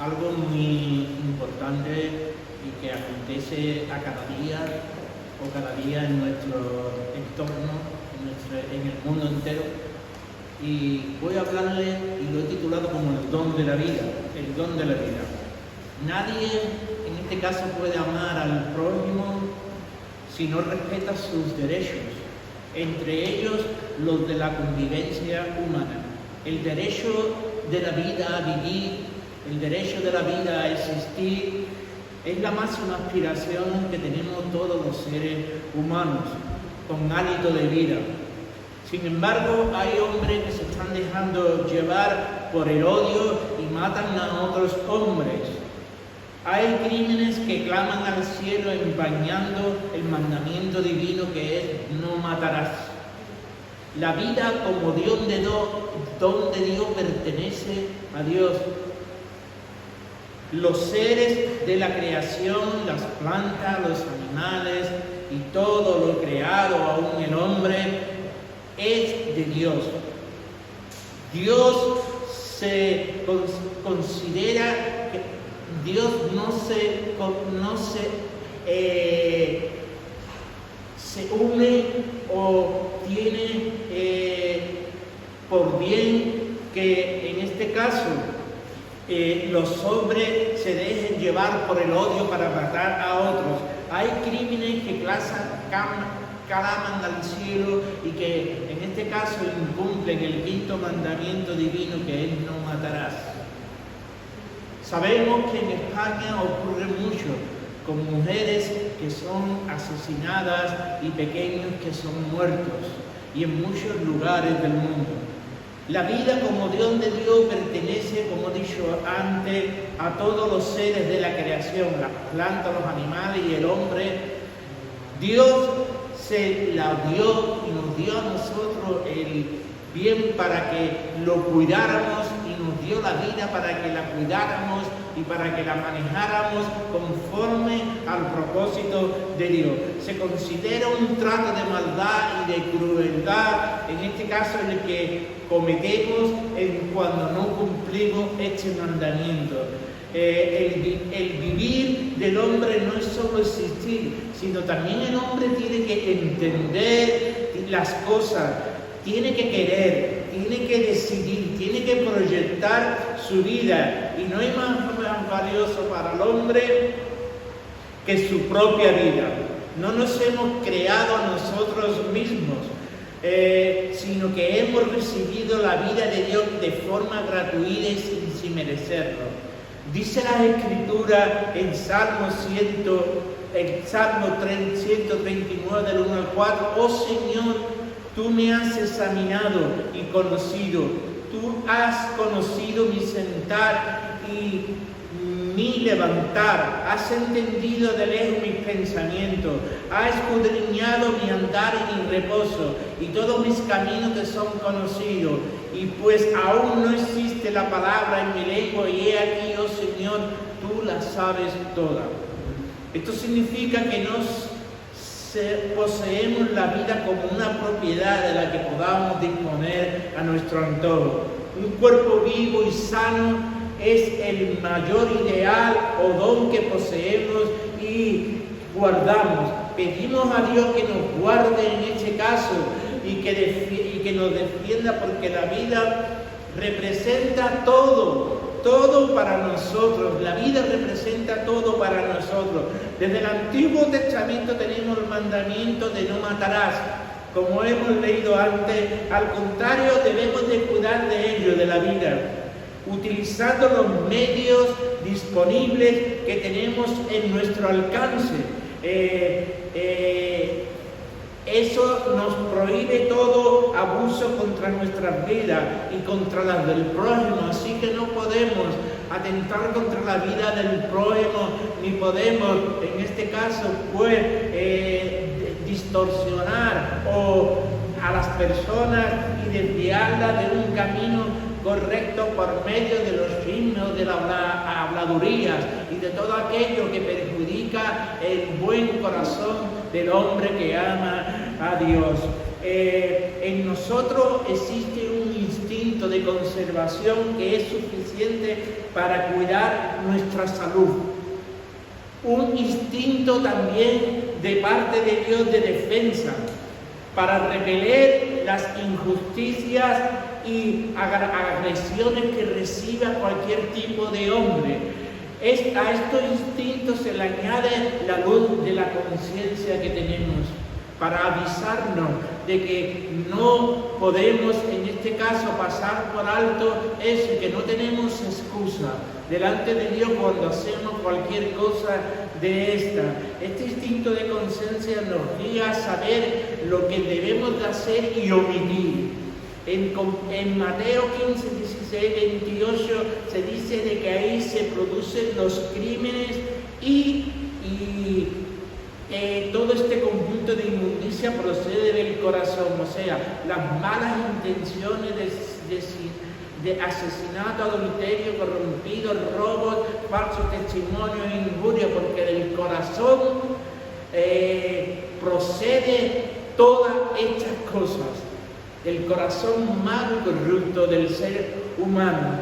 algo muy importante y que acontece a cada día en nuestro entorno, en el mundo entero. Y voy a hablarle, y lo he titulado como el don de la vida, el don de la vida. Nadie, en este caso, puede amar al prójimo si no respeta sus derechos, entre ellos los de la convivencia humana. El derecho de la vida a vivir, el derecho de la vida a existir, es la máxima aspiración que tenemos todos los seres humanos, con hálito de vida. Sin embargo, hay hombres que se están dejando llevar por el odio y matan a otros hombres. Hay crímenes que claman al cielo empañando el mandamiento divino que es no matarás. La vida como don de Dios pertenece a Dios. Los seres de la creación, las plantas, los animales y todo lo creado, aún el hombre, es de Dios. Dios se considera que Dios no se une o tiene por bien que en este caso los hombres se dejen llevar por el odio para matar a otros. Hay crímenes que claman al cielo y que en este caso incumplen el quinto mandamiento divino, que es no matarás. Sabemos que en España ocurre mucho con mujeres que son asesinadas y pequeños que son muertos, y en muchos lugares del mundo. La vida como don de Dios pertenece, como he dicho antes, a todos los seres de la creación, las plantas, los animales y el hombre. Dios se la dio y nos dio a nosotros el bien para que lo cuidáramos, y nos dio la vida para que la cuidáramos y para que la manejáramos conforme al propósito de Dios. Se considera un trato de maldad y de crueldad, en este caso el que cometemos cuando no cumplimos este mandamiento. El vivir del hombre no es solo existir, sino también el hombre tiene que entender las cosas, tiene que querer, tiene que decidir, tiene que proyectar su vida, y no hay más valioso para el hombre que su propia vida. No nos hemos creado a nosotros mismos, sino que hemos recibido la vida de Dios de forma gratuita y sin merecerlo. Dice la Escritura en Salmo 139 del 1 al 4, oh Señor, tú me has examinado y conocido, tú has conocido mi sentar y mi levantar, has entendido de lejos mis pensamientos, has escudriñado mi andar y mi reposo, y todos mis caminos te son conocidos. Y pues aún no existe la palabra en mi lengua, y he aquí, oh Señor, tú la sabes toda. Esto significa que poseemos la vida como una propiedad de la que podamos disponer a nuestro antojo. Un cuerpo vivo y sano es el mayor ideal o don que poseemos y guardamos. Pedimos a Dios que nos guarde en este caso y que nos defienda, porque la vida representa todo para nosotros. La vida representa todo para nosotros. Desde el Antiguo Testamento tenemos el mandamiento de no matarás, como hemos leído antes. Al contrario, debemos de cuidar de ello, de la vida, utilizando los medios disponibles que tenemos en nuestro alcance. Eso nos prohíbe todo abuso contra nuestras vidas y contra las del prójimo, así que no podemos atentar contra la vida del prójimo, ni podemos, en este caso, pues, distorsionar a las personas y desviarlas de un camino correcto por medio de los chismes, de las habladurías y de todo aquello que perjudica el buen corazón del hombre que ama a Dios. En nosotros existe un instinto instinto de conservación que es suficiente para cuidar nuestra salud. Un instinto también de parte de Dios de defensa, para repeler las injusticias y agresiones que reciba cualquier tipo de hombre. A estos instintos se le añade la luz de la conciencia que tenemos, para avisarnos de que no podemos, en este caso, pasar por alto eso, que no tenemos excusa delante de Dios cuando hacemos cualquier cosa de esta. Este instinto de conciencia nos guía a saber lo que debemos de hacer y omitir. En Mateo 15, 16, 28 se dice de que ahí se producen los crímenes y todo este conjunto de inmundicia procede del corazón, o sea, las malas intenciones de asesinato, adulterio, corrompido, robos, falso testimonio e injuria, porque del corazón procede todas estas cosas. El corazón malo y corrupto del ser humano.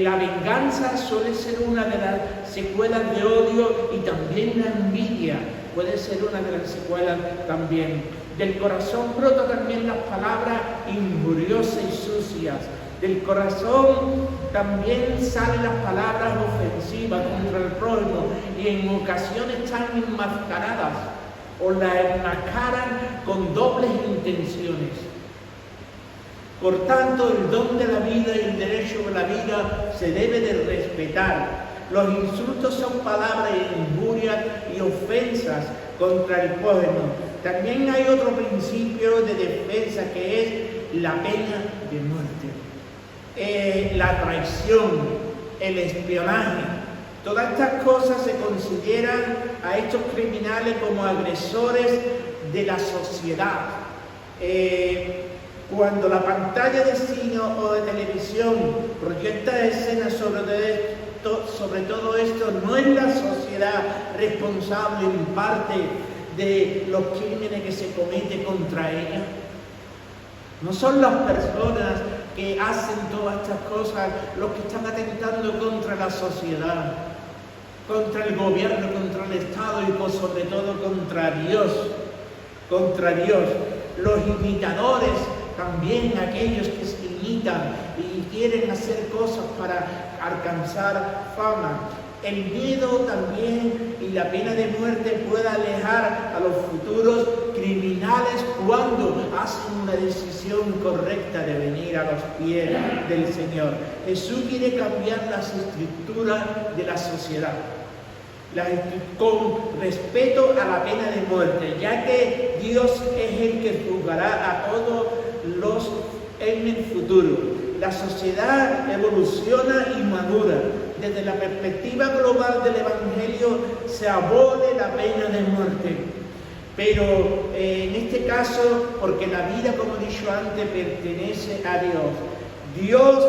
La venganza suele ser una de las secuelas de odio, y también la envidia puede ser una de las secuelas también. Del corazón brotan también las palabras injuriosas y sucias. Del corazón también salen las palabras ofensivas contra el prójimo, y en ocasiones están enmascaradas o la enmascaran con dobles intenciones. Por tanto, el don de la vida y el derecho a la vida se debe de respetar. Los insultos son palabras de injurias y ofensas contra el prójimo. También hay otro principio de defensa, que es la pena de muerte. La traición, el espionaje. Todas estas cosas se consideran a estos criminales como agresores de la sociedad. Cuando la pantalla de cine o de televisión proyecta escenas sobre todo esto, no es la sociedad responsable en parte de los crímenes que se cometen contra ella. No son las personas que hacen todas estas cosas los que están atentando contra la sociedad, contra el gobierno, contra el Estado y sobre todo contra Dios. Contra Dios. Los imitadores, también aquellos que se imitan y quieren hacer cosas para alcanzar fama. El miedo también y la pena de muerte puede alejar a los futuros criminales cuando hacen una decisión correcta de venir a los pies del Señor. Jesús quiere cambiar las estructuras de la sociedad con respeto a la pena de muerte, ya que Dios es el que juzgará a todos los en el futuro. La sociedad evoluciona y madura. Desde la perspectiva global del Evangelio se abole la pena de muerte. Pero en este caso, porque la vida, como he dicho antes, pertenece a Dios. Dios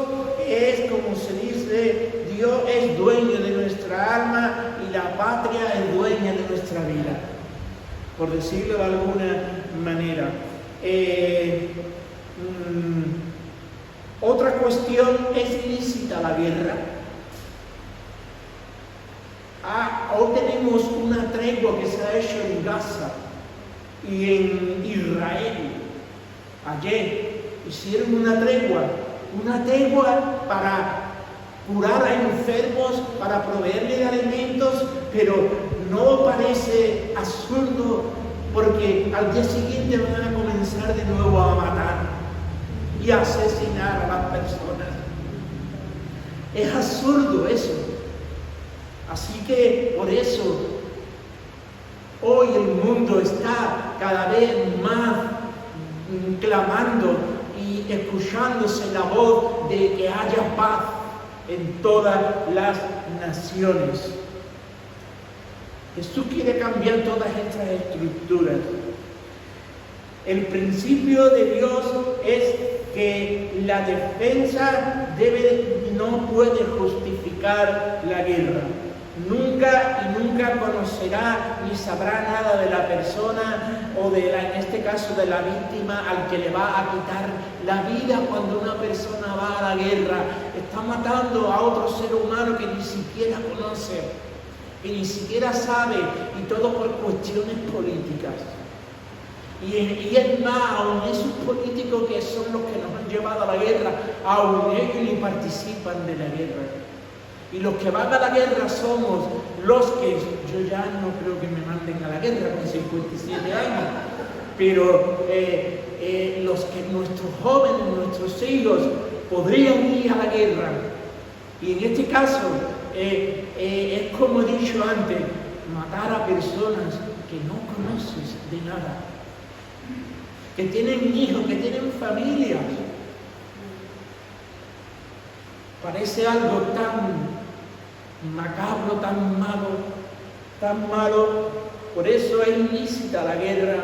es, como se dice, Dios es dueño de nuestra alma y la patria es dueña de nuestra vida, por decirlo de alguna manera. Otra cuestión, ¿es ilícita la guerra? Hoy tenemos una tregua que se ha hecho en Gaza y en Israel. Ayer hicieron una tregua para curar a enfermos, para proveerle de alimentos, pero no parece absurdo, porque al día siguiente van a comenzar de nuevo a matar y a asesinar a las personas. Es absurdo eso. Así que por eso hoy el mundo está cada vez más clamando y escuchándose la voz de que haya paz en todas las naciones. Jesús quiere cambiar todas estas estructuras. El principio de Dios es que la defensa no puede justificar la guerra. Nunca y nunca conocerá ni sabrá nada de la persona o en este caso de la víctima al que le va a quitar la vida cuando una persona va a la guerra. Está matando a otro ser humano que ni siquiera conoce, que ni siquiera sabe, y todo por cuestiones políticas. Y es más, aún esos políticos que son los que nos han llevado a la guerra, aún ellos ni participan de la guerra. Y los que van a la guerra somos los que, yo ya no creo que me manden a la guerra con 57 años, pero los que nuestros jóvenes, nuestros hijos, podrían ir a la guerra. Y en este caso, es como he dicho antes, matar a personas que no conoces de nada, que tienen hijos, que tienen familias. Parece algo tan macabro, tan malo. Por eso es ilícita la guerra.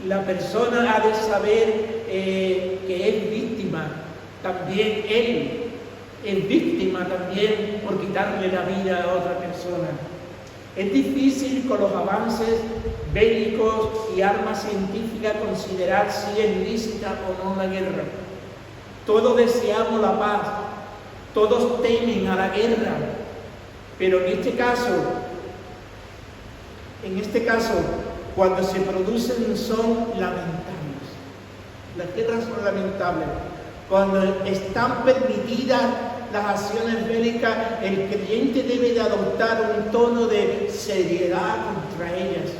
La persona ha de saber que es víctima. También él es víctima también por quitarle la vida a otra persona. Es difícil con los avances bélicos y armas científicas considerar si es lícita o no la guerra. Todos deseamos la paz, todos temen a la guerra, pero en este caso, cuando se producen son lamentables. Las guerras son lamentables. Cuando están permitidas las acciones bélicas, el creyente debe de adoptar un tono de seriedad contra ellas.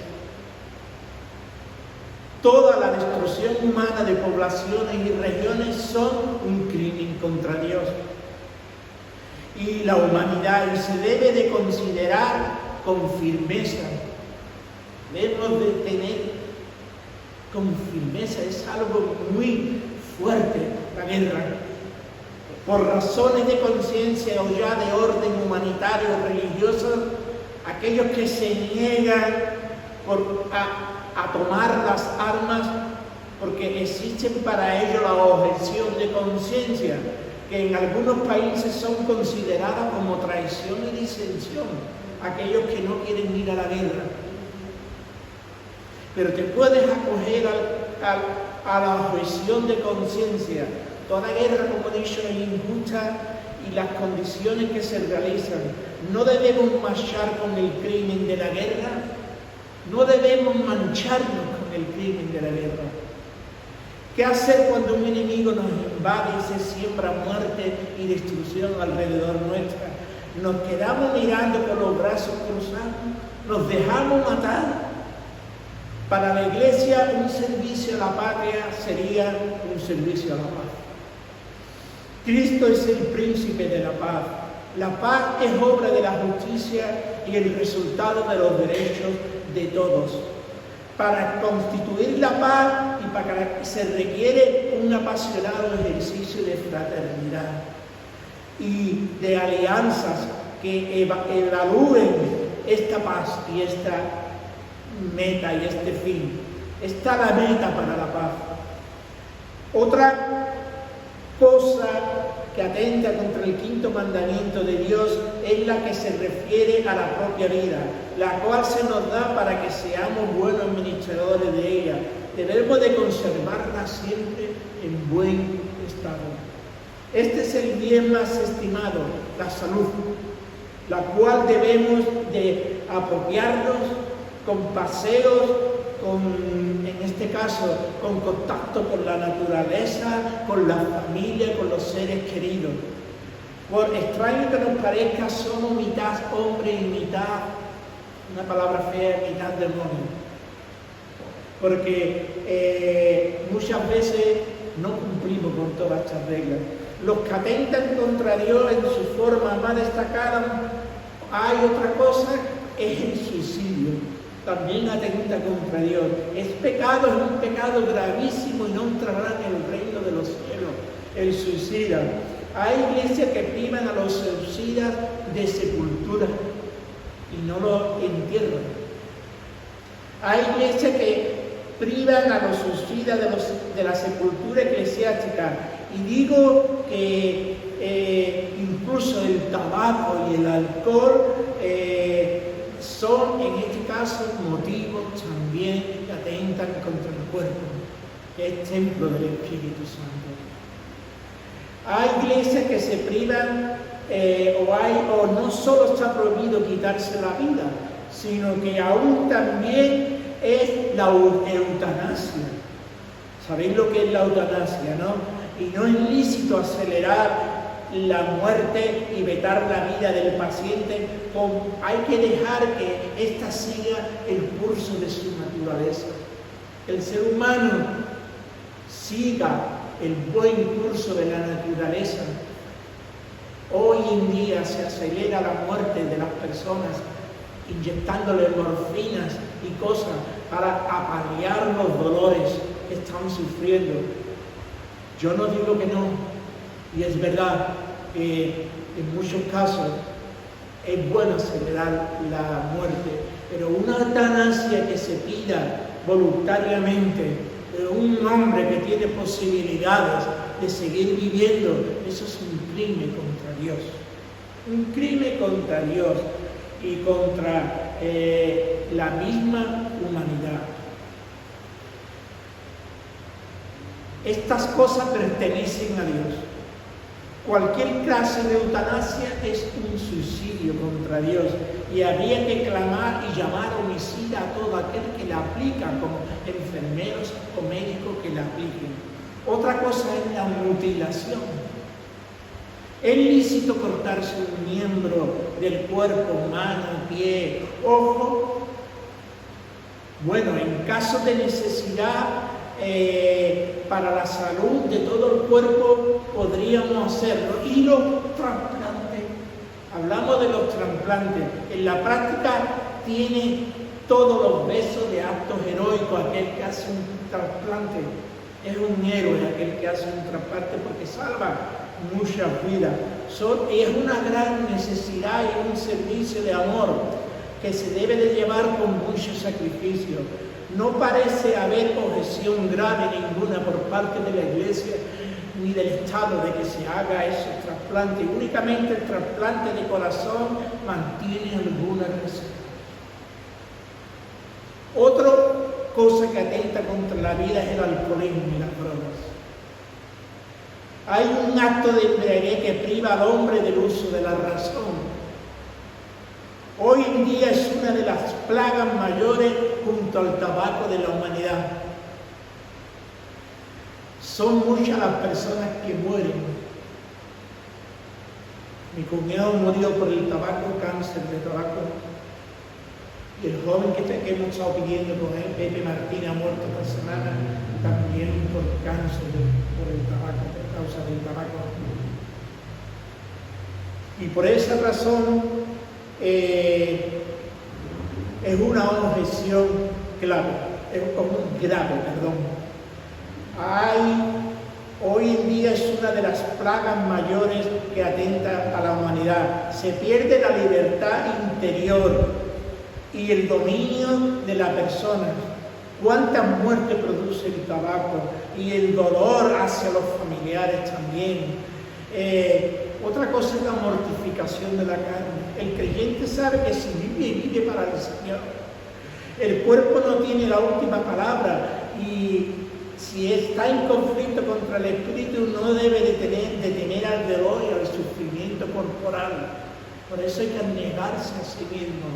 Toda la destrucción humana de poblaciones y regiones son un crimen contra Dios y la humanidad, y se debe de considerar con firmeza. Debemos de tener con firmeza, es algo muy fuerte la guerra. Por razones de conciencia o ya de orden humanitario o religioso, aquellos que se niegan a tomar las armas porque existen para ello la objeción de conciencia, que en algunos países son consideradas como traición y disensión, aquellos que no quieren ir a la guerra. Pero te puedes acoger a la objeción de conciencia. Toda guerra, como he dicho, es injusta y las condiciones que se realizan. No debemos marchar con el crimen de la guerra, no debemos mancharnos con el crimen de la guerra. ¿Qué hacer cuando un enemigo nos invade y se siembra muerte y destrucción alrededor nuestra? ¿Nos quedamos mirando con los brazos cruzados? ¿Nos dejamos matar? Para la Iglesia, un servicio a la patria sería un servicio a la paz. Cristo es el príncipe de la paz. La paz es obra de la justicia y el resultado de los derechos de todos. Para constituir la paz y para que se requiere un apasionado ejercicio de fraternidad y de alianzas que evalúen esta paz y esta meta y este fin. Está la meta para la paz. Otra cosa que atenta contra el quinto mandamiento de Dios es la que se refiere a la propia vida, la cual se nos da para que seamos buenos administradores de ella. Debemos de conservarla siempre en buen estado. Este es el bien más estimado, la salud, la cual debemos de apropiarnos con paseos, en este caso, con contacto con la naturaleza, con la familia, con los seres queridos. Por extraño que nos parezca, somos mitad hombre y mitad, una palabra fea, mitad demonio. Porque muchas veces no cumplimos con todas estas reglas. Los que atentan contra Dios en su forma más destacada, hay otra cosa, es el suicidio. También atenta contra Dios. Es un pecado gravísimo y no entrará en el reino de los cielos. El suicida. Hay iglesias que privan a los suicidas de sepultura y no lo entierran. Hay iglesias que privan a los suicidas de la sepultura eclesiástica. Y digo que incluso el tabaco y el alcohol son en este caso motivos también que atentan contra el cuerpo, que es templo del Espíritu Santo. Hay iglesias que se privan o no solo está prohibido quitarse la vida, sino que aún también es la eutanasia. ¿Sabéis lo que es la eutanasia, no? Y no es lícito acelerar la muerte y vetar la vida del paciente. Hay que dejar que ésta siga el curso de su naturaleza. El ser humano siga el buen curso de la naturaleza. Hoy en día se acelera la muerte de las personas inyectándole morfinas y cosas para apalear los dolores que están sufriendo. Yo no digo que no, y es verdad que en muchos casos es bueno acelerar la muerte, pero una eutanasia que se pida voluntariamente de un hombre que tiene posibilidades de seguir viviendo, eso es un crimen contra Dios. Un crimen contra Dios y contra la misma humanidad. Estas cosas pertenecen a Dios. Cualquier clase de eutanasia es un suicidio contra Dios y habría que clamar y llamar homicida a todo aquel que la aplica, como enfermeros o médicos que la apliquen. Otra cosa es la mutilación. ¿Es lícito cortarse un miembro del cuerpo, mano, pie, ojo? Bueno, en caso de necesidad para la salud de todo el cuerpo podríamos hacerlo. Y los trasplantes, hablamos de los trasplantes, en la práctica tiene todos los besos de actos heroicos aquel que hace un trasplante. Es un héroe aquel que hace un trasplante porque salva muchas vidas. Es una gran necesidad y un servicio de amor que se debe de llevar con mucho sacrificio. No parece haber objeción grave ninguna por parte de la Iglesia ni del Estado de que se haga esos trasplantes. Únicamente el trasplante de corazón mantiene alguna reserva. Otra cosa que atenta contra la vida es el alcoholismo y las drogas. Hay un acto de embriaguez que priva al hombre del uso de la razón. Hoy en día es una de las plagas mayores junto al tabaco de la humanidad. Son muchas las personas que mueren. Mi cuñado murió por el tabaco, cáncer de tabaco. Y el joven que hemos estado pidiendo con él, Pepe Martín, ha muerto esta semana también por cáncer por el tabaco, por causa del tabaco. Y por esa razón es una objeción grave, hoy en día es una de las plagas mayores que atenta a la humanidad. Se pierde la libertad interior y el dominio de la persona. ¿Cuántas muertes produce el tabaco? Y el dolor hacia los familiares también. Otra cosa es la mortificación de la carne. El creyente sabe que si vive para el Señor. El cuerpo no tiene la última palabra y si está en conflicto contra el espíritu no debe de tener al dolor y al sufrimiento corporal. Por eso hay que negarse a sí mismo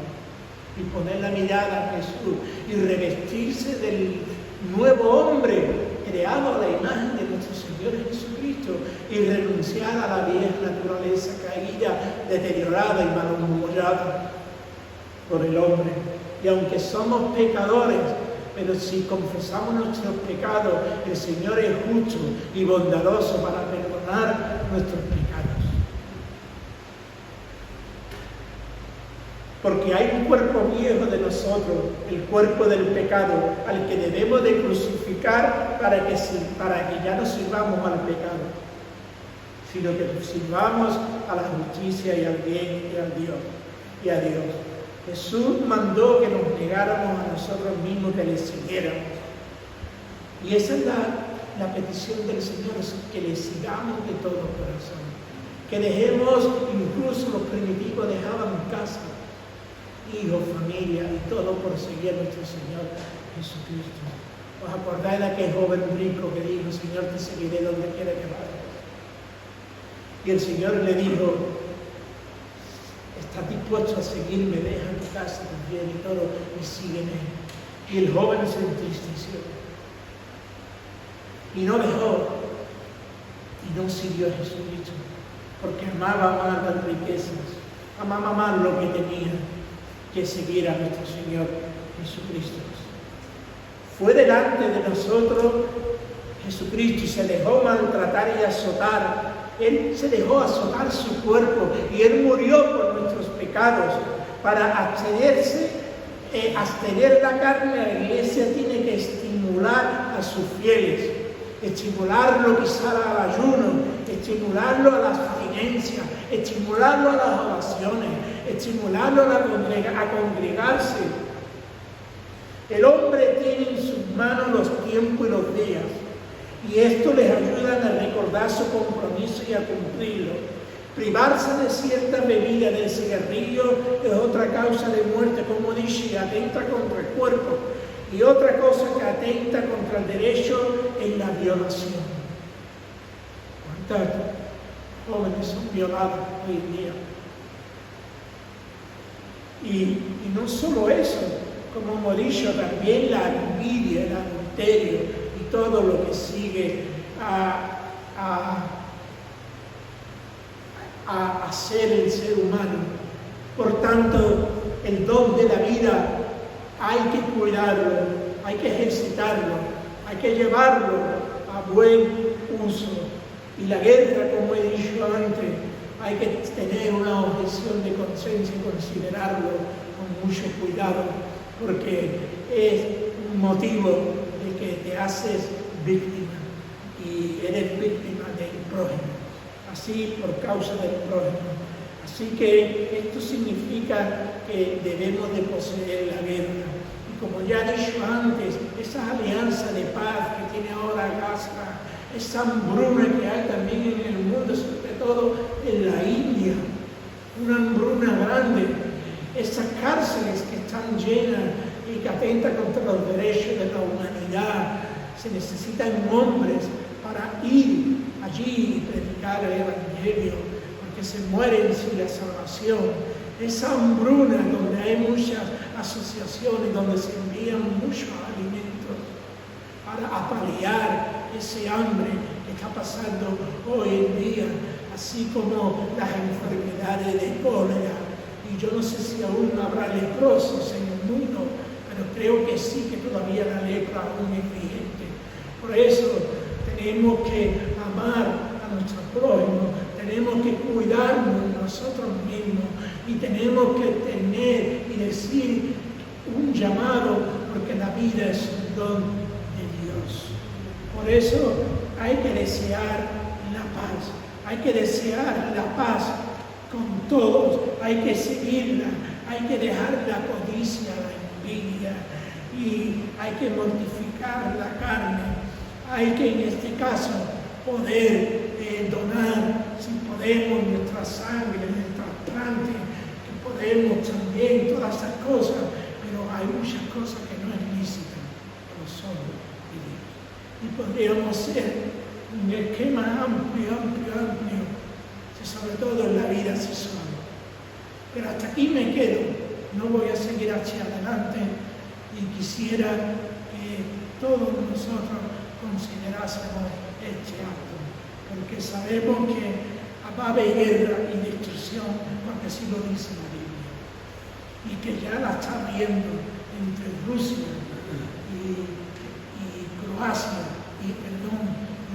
y poner la mirada a Jesús y revestirse del nuevo hombre creado a la imagen de nuestro Señor Jesucristo y renunciar a la vieja naturaleza caída, deteriorada y malhumorada por el hombre. Y aunque somos pecadores, pero si confesamos nuestros pecados, el Señor es justo y bondadoso para perdonar nuestros pecados. Porque hay un cuerpo viejo de nosotros, el cuerpo del pecado, al que debemos de crucificar para que ya no sirvamos al pecado, sino que sirvamos a la justicia y al bien y a Dios. Jesús mandó que nos negáramos a nosotros mismos, que le siguiéramos. Y esa es la petición del Señor, es que le sigamos de todo corazón. Que dejemos, incluso los primitivos dejaban casa hijos, familia y todo por seguir a nuestro Señor Jesucristo. ¿Os acordáis de aquel joven rico que dijo, Señor, te seguiré donde quiera que vayas? Y el Señor le dijo, ¿estás dispuesto a seguirme? Deja tu casa, tu bien y todo, y sígueme. Y el joven se entristeció. Y no dejó, y no siguió a Jesucristo, porque amaba más las riquezas, amaba más lo que tenía, que seguir a nuestro Señor Jesucristo. Fue delante de nosotros Jesucristo y se dejó maltratar y azotar. Él se dejó azotar su cuerpo y Él murió por nuestros pecados. Para abstener la carne, la iglesia tiene que estimular a sus fieles, estimularlo quizá al ayuno, estimularlo a la abstinencia, estimularlo a las oraciones, estimularlo a congregarse. El hombre tiene en sus manos los tiempos y los días, y esto les ayuda a recordar su compromiso y a cumplirlo. Privarse de cierta bebida, del cigarrillo, es otra causa de muerte, como dice, y atenta contra el cuerpo. Y otra cosa que atenta contra el derecho es la violación. ¿Cuántos jóvenes son violados hoy en día? Y no solo eso, como hemos dicho, también la envidia, el adulterio y todo lo que sigue a hacer el ser humano. Por tanto, el don de la vida hay que cuidarlo, hay que ejercitarlo, hay que llevarlo a buen uso. Y la guerra, como he dicho antes, hay que tener una objeción de conciencia y considerarlo con mucho cuidado, porque es un motivo de que te haces víctima y eres víctima del prójimo, así por causa del prójimo. Así que esto significa que debemos de poseer la guerra. Y como ya he dicho antes, esa alianza de paz que tiene ahora Gaza, esa hambruna que hay también en el mundo, sobre todo en la India, una hambruna grande, esas cárceles que están llenas y que atentan contra los derechos de la humanidad. Se necesitan hombres para ir allí y predicar el Evangelio, porque se mueren sin la salvación. Esa hambruna donde hay muchas asociaciones, donde se envían muchos alimentos para paliar ese hambre que está pasando hoy en día, así como las enfermedades de cólera. Y yo no sé si aún habrá leprosos en el mundo, pero creo que sí, que todavía la lepra aún es vigente. Por eso tenemos que amar a nuestro prójimo, tenemos que cuidarnos nosotros mismos y tenemos que tener y decir un llamado, porque la vida es un don de Dios. Por eso hay que desear la paz, hay que desear la paz con todos, hay que seguirla, hay que dejar la codicia, la envidia, y hay que mortificar la carne. Hay que en este caso poder donar, si podemos, nuestra sangre, nuestro trasplante, que podemos también, todas esas cosas, pero hay muchas cosas que no es lícita a los ojos de Dios. Y podríamos ser un esquema amplio, sobre todo en la vida sexual. Pero hasta aquí me quedo, no voy a seguir hacia adelante y quisiera que todos nosotros considerásemos este acto, porque sabemos que va a haber guerra y destrucción, porque así lo dice la Biblia, y que ya la está viendo entre Rusia y Croacia, y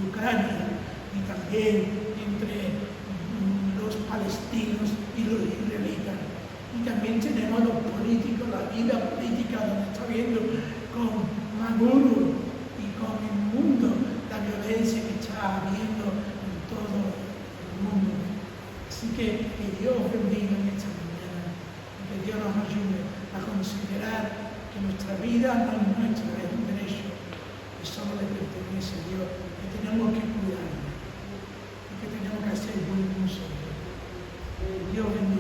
Ucrania, y también entre los palestinos y los israelitas. Y también tenemos los políticos, la vida política, donde está viendo con Maduro y con el mundo la violencia que está habiendo en todo el mundo. Así que Dios bendiga en esta mañana y que Dios nos ayude a considerar que nuestra vida no es nuestra, es un derecho que solo le pertenece a Dios, que tenemos que cuidarla y que tenemos que hacer buen uso. Dios bendiga.